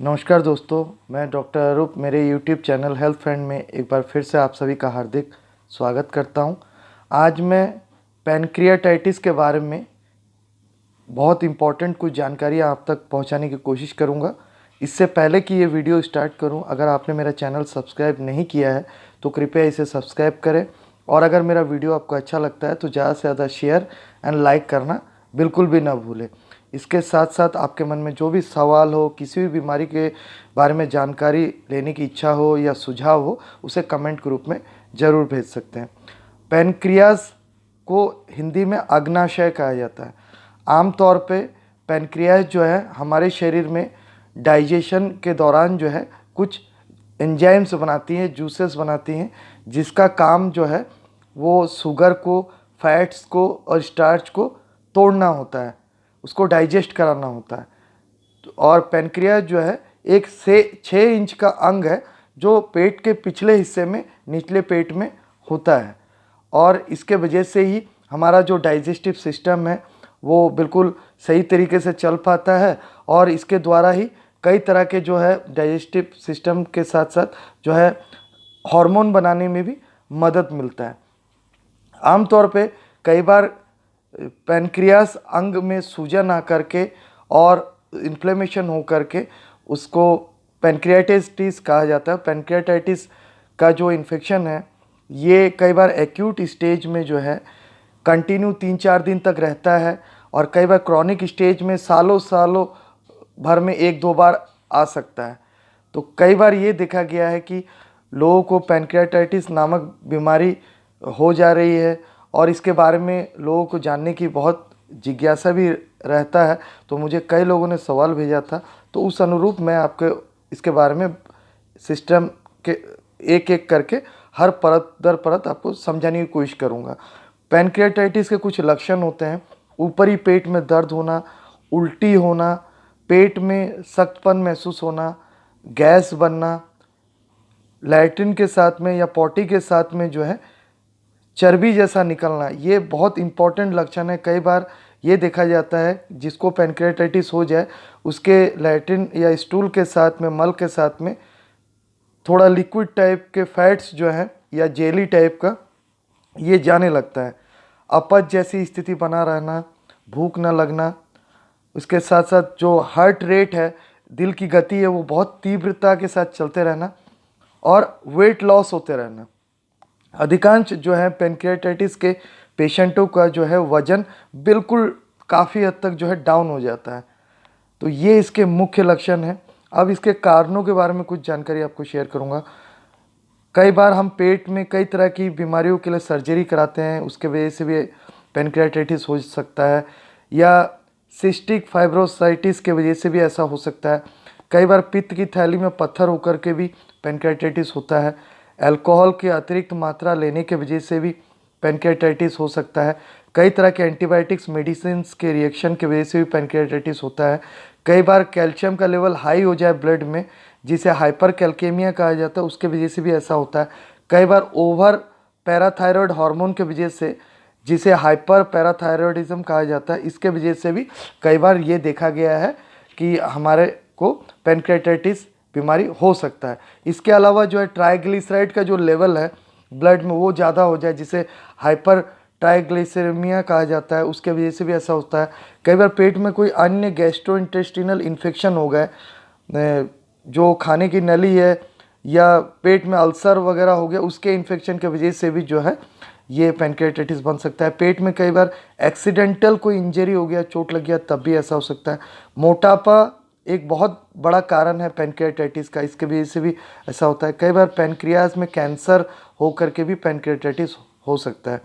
नमस्कार दोस्तों, मैं डॉक्टर अरूप मेरे यूट्यूब चैनल हेल्थ फ्रेंड में एक बार फिर से आप सभी का हार्दिक स्वागत करता हूं। आज मैं पैनक्रियाटाइटिस के बारे में बहुत इम्पॉर्टेंट कुछ जानकारी आप तक पहुंचाने की कोशिश करूंगा। इससे पहले कि ये वीडियो स्टार्ट करूं, अगर आपने मेरा चैनल सब्सक्राइब नहीं किया है तो कृपया इसे सब्सक्राइब करें, और अगर मेरा वीडियो आपको अच्छा लगता है तो ज़्यादा से ज़्यादा शेयर एंड लाइक करना बिल्कुल भी ना भूलें। इसके साथ साथ आपके मन में जो भी सवाल हो, किसी भी बीमारी के बारे में जानकारी लेने की इच्छा हो या सुझाव हो, उसे कमेंट के रूप में ज़रूर भेज सकते हैं। पैनक्रियाज को हिंदी में अग्नाशय कहा जाता है। आमतौर पे पैनक्रियाज जो है हमारे शरीर में डाइजेशन के दौरान जो है कुछ एंजाइम्स बनाती हैं, जूसेस बनाती हैं, जिसका काम जो है वो शुगर को, फैट्स को और स्टार्च को तोड़ना होता है, उसको डाइजेस्ट कराना होता है। और पैनक्रियाज जो है 1 से 6 इंच का अंग है जो पेट के पिछले हिस्से में, निचले पेट में होता है, और इसके वजह से ही हमारा जो डाइजेस्टिव सिस्टम है वो बिल्कुल सही तरीके से चल पाता है, और इसके द्वारा ही कई तरह के जो है डाइजेस्टिव सिस्टम के साथ साथ जो है हार्मोन बनाने में भी मदद मिलता है। आमतौर पे कई बार पैनक्रियास अंग में सूजन आकर के और इन्फ्लेमेशन हो करके उसको पैनक्रियाटाइटिस कहा जाता है। पैनक्रियाटाइटिस का जो इन्फेक्शन है ये कई बार एक्यूट स्टेज में जो है कंटिन्यू 3-4 दिन तक रहता है, और कई बार क्रॉनिक स्टेज में सालों सालों भर में 1-2 बार आ सकता है। तो कई बार ये देखा गया है कि लोगों को पैनक्रियाटाइटिस नामक बीमारी हो जा रही है, और इसके बारे में लोगों को जानने की बहुत जिज्ञासा भी रहता है। तो मुझे कई लोगों ने सवाल भेजा था, तो उस अनुरूप मैं आपके इसके बारे में सिस्टम के एक एक करके हर परत दर परत आपको समझाने की कोशिश करूँगा। पैनक्रियाटाइटिस के कुछ लक्षण होते हैं: ऊपरी पेट में दर्द होना, उल्टी होना, पेट में सख्तपन महसूस होना, गैस बनना, लैट्रिन के साथ में या पॉटी के साथ में जो है चर्बी जैसा निकलना। ये बहुत इंपॉर्टेंट लक्षण है। कई बार ये देखा जाता है जिसको पैनक्रियाटाइटिस हो जाए उसके लैट्रिन या स्टूल के साथ में, मल के साथ में थोड़ा लिक्विड टाइप के फैट्स जो है या जेली टाइप का ये जाने लगता है। अपच जैसी स्थिति बना रहना, भूख न लगना, उसके साथ साथ जो हार्ट रेट है, दिल की गति है, वो बहुत तीव्रता के साथ चलते रहना, और वेट लॉस होते रहना। अधिकांश जो है पैनक्रियाटाइटिस के पेशेंटों का जो है वज़न बिल्कुल काफ़ी हद तक जो है डाउन हो जाता है। तो ये इसके मुख्य लक्षण हैं। अब इसके कारणों के बारे में कुछ जानकारी आपको शेयर करूँगा। कई बार हम पेट में कई तरह की बीमारियों के लिए सर्जरी कराते हैं, उसके वजह से भी पैनक्रियाटाइटिस हो सकता है, या सिस्टिक फाइब्रोसाइटिस के वजह से भी ऐसा हो सकता है। कई बार पित्त की थैली में पत्थर होकर के भी पैनक्रियाटाइटिस होता है। अल्कोहल की अतिरिक्त मात्रा लेने के वजह से भी पैनक्रियाटाइटिस हो सकता है। कई तरह के एंटीबायोटिक्स मेडिसिन के रिएक्शन की वजह से भी पैनक्रियाटाइटिस होता है। कई बार कैल्शियम का लेवल हाई हो जाए ब्लड में, जिसे हाइपर कैल्केमिया कहा जाता है, उसके वजह से भी ऐसा होता है। कई बार ओवर पैराथायरॉयड हार्मोन के वजह से, जिसे हाइपर पैराथायरॉयडिज्म कहा जाता है, इसके वजह से भी कई बार ये देखा गया है कि हमारे को पैनक्रियाटाइटिस बीमारी हो सकता है। इसके अलावा जो है ट्राइग्लिसराइड का जो लेवल है ब्लड में वो ज़्यादा हो जाए, जिसे हाइपर ट्राइग्लिसरीमिया कहा जाता है, उसके वजह से भी ऐसा होता है। कई बार पेट में कोई अन्य गैस्ट्रोइंटेस्टिनल इन्फेक्शन हो गए, जो खाने की नली है, या पेट में अल्सर वगैरह हो गया, उसके इन्फेक्शन के वजह से भी जो है ये पैनक्रियाटाइटिस बन सकता है। पेट में कई बार एक्सीडेंटल कोई इंजरी हो गया, चोट लग गया, तब भी ऐसा हो सकता है। मोटापा एक बहुत बड़ा कारण है पैनक्रियाटाइटिस का, इसके वजह से भी ऐसा होता है। कई बार पैनक्रियाज में कैंसर हो करके भी पैनक्रियाटाइटिस हो सकता है।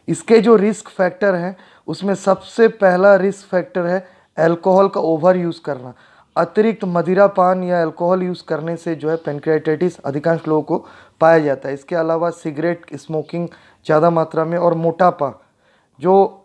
इसके जो रिस्क फैक्टर हैं उसमें सबसे पहला रिस्क फैक्टर है अल्कोहल का ओवर यूज़ करना। अतिरिक्त मदिरापान या अल्कोहल यूज़ करने से जो है पैनक्रियाटाइटिस अधिकांश लोगों को पाया जाता है। इसके अलावा सिगरेट स्मोकिंग ज़्यादा मात्रा में, और मोटापा, जो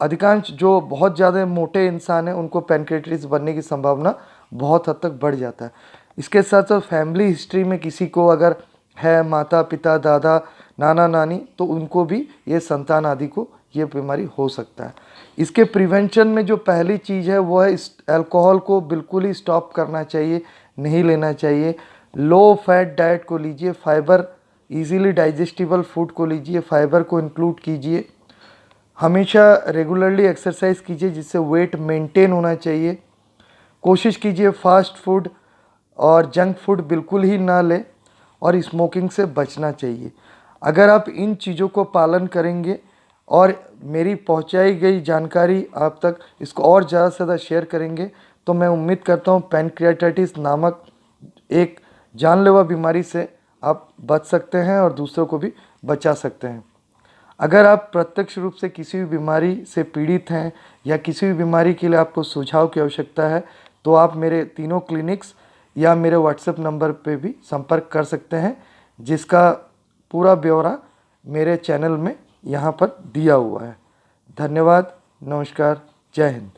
अधिकांश जो बहुत ज़्यादा मोटे इंसान हैं उनको पैनक्रियाटाइटिस बनने की संभावना बहुत हद तक बढ़ जाता है। इसके साथ साथ फैमिली हिस्ट्री में किसी को अगर है, माता पिता, दादा, नाना नानी, तो उनको भी ये संतान आदि को ये बीमारी हो सकता है। इसके प्रिवेंशन में जो पहली चीज़ है वो है अल्कोहल को बिल्कुल ही स्टॉप करना चाहिए, नहीं लेना चाहिए। लो फैट डाइट को लीजिए, फाइबर इजीली डाइजेस्टिबल फूड को लीजिए, फाइबर को इंक्लूड कीजिए। हमेशा रेगुलरली एक्सरसाइज कीजिए जिससे वेट मेंटेन होना चाहिए। कोशिश कीजिए फास्ट फूड और जंक फूड बिल्कुल ही ना लें और स्मोकिंग से बचना चाहिए। अगर आप इन चीज़ों को पालन करेंगे और मेरी पहुंचाई गई जानकारी आप तक इसको और ज़्यादा से ज़्यादा शेयर करेंगे तो मैं उम्मीद करता हूं पैनक्रियाटाइटिस नामक एक जानलेवा बीमारी से आप बच सकते हैं और दूसरों को भी बचा सकते हैं। अगर आप प्रत्यक्ष रूप से किसी भी बीमारी से पीड़ित हैं या किसी भी बीमारी के लिए आपको सुझाव की आवश्यकता है तो आप मेरे तीनों क्लिनिक्स या मेरे व्हाट्सएप नंबर पे भी संपर्क कर सकते हैं, जिसका पूरा ब्यौरा मेरे चैनल में यहाँ पर दिया हुआ है। धन्यवाद, नमस्कार, जय हिंद।